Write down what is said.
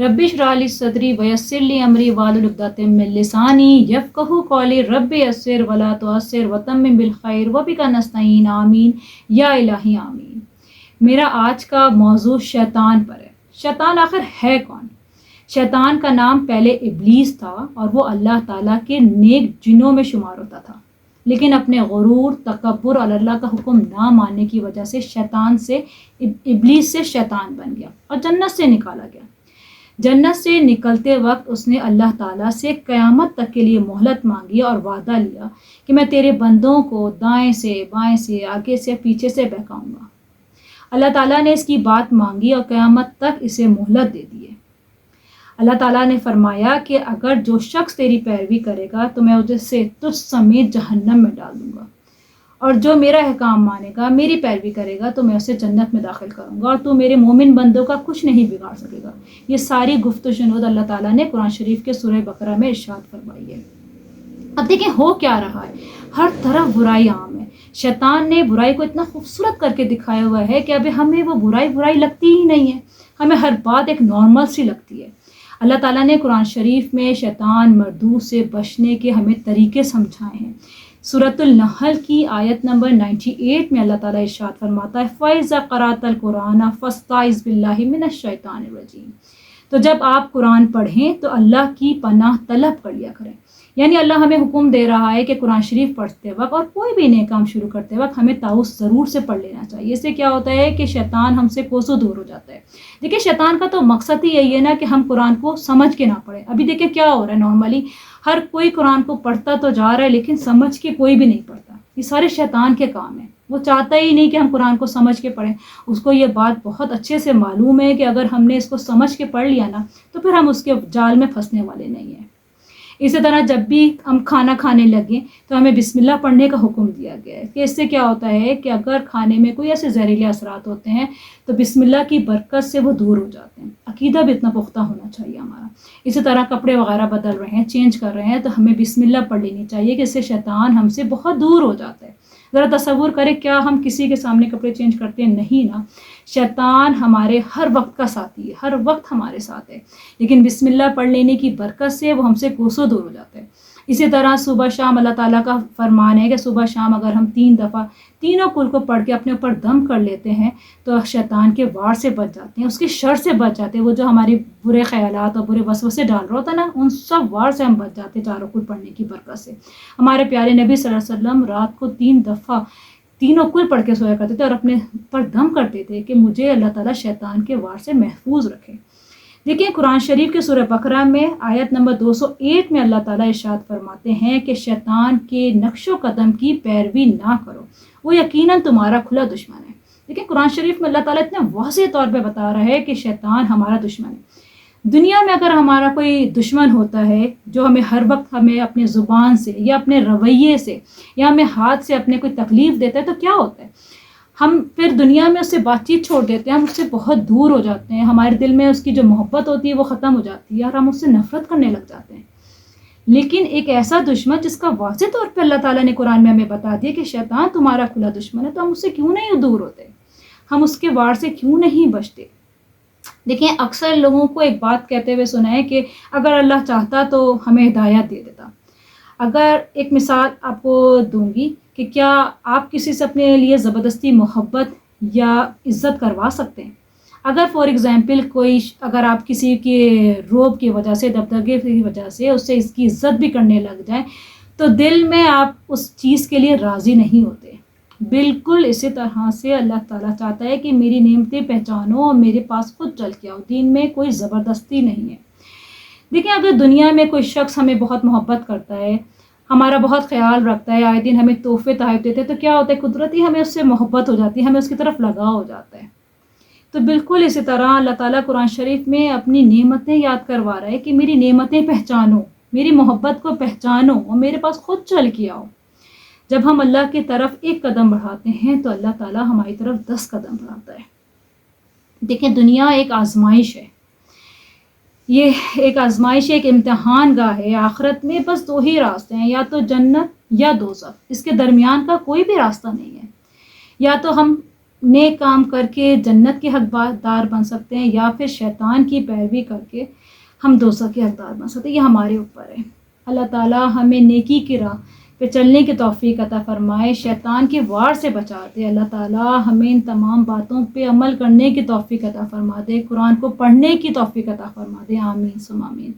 رب اشرح لی صدری ویسر لی امری واحلل عقدۃ من لسانی یفقہوا قولی رب یسر ولا تعسر وتمم بالخیر وبک نستعین آمین یا الہی آمین۔ میرا آج کا موضوع شیطان پر ہے۔ شیطان آخر ہے کون؟ شیطان کا نام پہلے ابلیس تھا اور وہ اللہ تعالیٰ کے نیک جنوں میں شمار ہوتا تھا، لیکن اپنے غرور، تکبر اور اللہ کا حکم نہ ماننے کی وجہ سے ابلیس سے شیطان بن گیا اور جنت سے نکالا گیا۔ جنت سے نکلتے وقت اس نے اللہ تعالیٰ سے قیامت تک کے لیے مہلت مانگی اور وعدہ لیا کہ میں تیرے بندوں کو دائیں سے، بائیں سے، آگے سے، پیچھے سے بہکاؤں گا۔ اللہ تعالیٰ نے اس کی بات مانگی اور قیامت تک اسے مہلت دے دی ہے۔ اللہ تعالیٰ نے فرمایا کہ اگر جو شخص تیری پیروی کرے گا تو میں اسے تجھ سمیت جہنم میں ڈال دوں گا، اور جو میرا احکام مانے گا، میری پیروی کرے گا تو میں اسے جنت میں داخل کروں گا، اور تو میرے مومن بندوں کا کچھ نہیں بگاڑ سکے گا۔ یہ ساری گفت و شنود اللہ تعالیٰ نے قرآن شریف کے سورہ بقرہ میں ارشاد فرمائی ہے۔ اب دیکھیں ہو کیا رہا ہے، ہر طرف برائی عام ہے۔ شیطان نے برائی کو اتنا خوبصورت کر کے دکھایا ہوا ہے کہ ابھی ہمیں وہ برائی لگتی ہی نہیں ہے، ہمیں ہر بات ایک نارمل سی لگتی ہے۔ اللہ تعالیٰ نے قرآن شریف میں شیطان مردود سے بچنے کے ہمیں طریقے سمجھائے ہیں۔ سورۃ النحل کی آیت نمبر 98 میں اللہ تعالیٰ ارشاد فرماتا ہے فَإِذَا قَرَأْتَ الْقُرْآنَ فَاسْتَعِذْ بِاللَّهِ مِنَ الشَّيْطَانِ الرَّجِيمِ۔ تو جب آپ قرآن پڑھیں تو اللہ کی پناہ طلب کر لیا کریں۔ یعنی اللہ ہمیں حکم دے رہا ہے کہ قرآن شریف پڑھتے وقت اور کوئی بھی نیک کام شروع کرتے وقت ہمیں تعوذ ضرور سے پڑھ لینا چاہیے۔ اس سے کیا ہوتا ہے کہ شیطان ہم سے کوسوں دور ہو جاتا ہے۔ دیکھیں شیطان کا تو مقصد ہی یہی ہے نا کہ ہم قرآن کو سمجھ کے نہ پڑھیں۔ ابھی دیکھیں کیا ہو رہا ہے، نارملی ہر کوئی قرآن کو پڑھتا تو جا رہا ہے لیکن سمجھ کے کوئی بھی نہیں پڑھتا۔ یہ سارے شیطان کے کام ہیں، وہ چاہتا ہی نہیں کہ ہم قرآن کو سمجھ کے پڑھیں۔ اس کو یہ بات بہت اچھے سے معلوم ہے کہ اگر ہم نے اس کو سمجھ کے پڑھ لیا نا تو پھر ہم اس کے جال میں پھنسنے والے نہیں ہیں۔ اسی طرح جب بھی ہم کھانا کھانے لگیں تو ہمیں بسم اللہ پڑھنے کا حکم دیا گیا ہے کہ اس سے کیا ہوتا ہے کہ اگر کھانے میں کوئی ایسے زہریلے اثرات ہوتے ہیں تو بسم اللہ کی برکت سے وہ دور ہو جاتے ہیں۔ عقیدہ بھی اتنا پختہ ہونا چاہیے ہمارا۔ اسی طرح کپڑے وغیرہ بدل رہے ہیں، چینج کر رہے ہیں تو ہمیں بسم اللہ پڑھ لینی چاہیے کہ اس سے شیطان ہم سے بہت دور ہو جاتا ہے۔ ذرا تصور کریں کیا ہم کسی کے سامنے کپڑے چینج کرتے ہیں؟ نہیں نا۔ شیطان ہمارے ہر وقت کا ساتھی ہے، ہر وقت ہمارے ساتھ ہے، لیکن بسم اللہ پڑھ لینے کی برکت سے وہ ہم سے کوسوں دور ہو جاتا ہے۔ اسی طرح صبح شام اللہ تعالیٰ کا فرمان ہے کہ صبح شام اگر ہم 3 دفعہ تینوں کل کو پڑھ کے اپنے اوپر دم کر لیتے ہیں تو شیطان کے وار سے بچ جاتے ہیں، اس کی شر سے بچ جاتے ہیں۔ وہ جو ہماری برے خیالات اور برے وسوسے ڈال رہا ہوتا ہے نا، ان سب وار سے ہم بچ جاتے ہیں چاروں کل پڑھنے کی برکت سے۔ ہمارے پیارے نبی صلی اللہ علیہ وسلم رات کو 3 دفعہ تینوں کل پڑھ کے سویا کرتے تھے اور اپنے پر دم کرتے تھے کہ مجھے اللہ تعالیٰ شیطان کے وار سے محفوظ رکھے۔ دیکھیں قرآن شریف کے سورہ بقرہ میں آیت نمبر 201 میں اللہ تعالیٰ ارشاد فرماتے ہیں کہ شیطان کے نقش و قدم کی پیروی نہ کرو، وہ یقیناً تمہارا کھلا دشمن ہے۔ دیکھیں قرآن شریف میں اللہ تعالیٰ اتنے واضح طور پہ بتا رہا ہے کہ شیطان ہمارا دشمن ہے۔ دنیا میں اگر ہمارا کوئی دشمن ہوتا ہے جو ہر وقت ہمیں اپنی زبان سے یا اپنے رویے سے یا ہمیں ہاتھ سے اپنے کوئی تکلیف دیتا ہے تو کیا ہوتا ہے؟ ہم پھر دنیا میں اس سے بات چیت چھوڑ دیتے ہیں، ہم اس سے بہت دور ہو جاتے ہیں، ہمارے دل میں اس کی جو محبت ہوتی ہے وہ ختم ہو جاتی ہے اور ہم اس سے نفرت کرنے لگ جاتے ہیں۔ لیکن ایک ایسا دشمن جس کا واضح طور پہ اللہ تعالیٰ نے قرآن میں ہمیں بتا دیا کہ شیطان تمہارا کھلا دشمن ہے، تو ہم اس سے کیوں نہیں دور ہوتے؟ ہم اس کے وار سے کیوں نہیں بچتے؟ دیکھیں اکثر لوگوں کو ایک بات کہتے ہوئے سنا ہے کہ اگر اللہ چاہتا تو ہمیں ہدایت دے دیتا۔ اگر ایک مثال آپ کو دوں گی کہ کیا آپ کسی سے اپنے لیے زبردستی محبت یا عزت کروا سکتے ہیں؟ اگر فار ایگزامپل اگر آپ کسی کے روب کی وجہ سے، دبدبے کی وجہ سے اس سے اس کی عزت بھی کرنے لگ جائیں تو دل میں آپ اس چیز کے لیے راضی نہیں ہوتے۔ بالکل اسی طرح سے اللہ تعالیٰ چاہتا ہے کہ میری نعمتیں پہچانو اور میرے پاس خود چل کے آؤ۔ دین میں کوئی زبردستی نہیں ہے۔ دیکھیں اگر دنیا میں کوئی شخص ہمیں بہت محبت کرتا ہے، ہمارا بہت خیال رکھتا ہے، آئے دن ہمیں تحفے تحائف دیتے ہیں تو کیا ہوتا ہے؟ قدرتی ہمیں اس سے محبت ہو جاتی ہے، ہمیں اس کی طرف لگاؤ ہو جاتا ہے۔ تو بالکل اسی طرح اللہ تعالیٰ قرآن شریف میں اپنی نعمتیں یاد کروا رہا ہے کہ میری نعمتیں پہچانو، میری محبت کو پہچانو اور میرے پاس خود چل کے آؤ۔ جب ہم اللہ کی طرف 1 قدم بڑھاتے ہیں تو اللہ تعالیٰ ہماری طرف 10 قدم بڑھاتا ہے۔ دیکھیں دنیا ایک آزمائش ہے، یہ ایک آزمائش ہے، ایک امتحان گاہ ہے۔ آخرت میں بس 2 ہی راستے ہیں، یا تو جنت یا دوزخ، اس کے درمیان کا کوئی بھی راستہ نہیں ہے۔ یا تو ہم نیک کام کر کے جنت کے حقدار بن سکتے ہیں، یا پھر شیطان کی پیروی کر کے ہم دوزخ کے حقدار بن سکتے ہیں. یہ ہمارے اوپر ہے. اللہ تعالیٰ ہمیں نیکی کی راہ پہ چلنے کی توفیق عطا فرمائے، شیطان کے وار سے بچا دے. اللہ تعالیٰ ہمیں ان تمام باتوں پہ عمل کرنے کی توفیق عطا فرما دے، قرآن کو پڑھنے کی توفیق عطا فرما دے. آمین ثم آمین.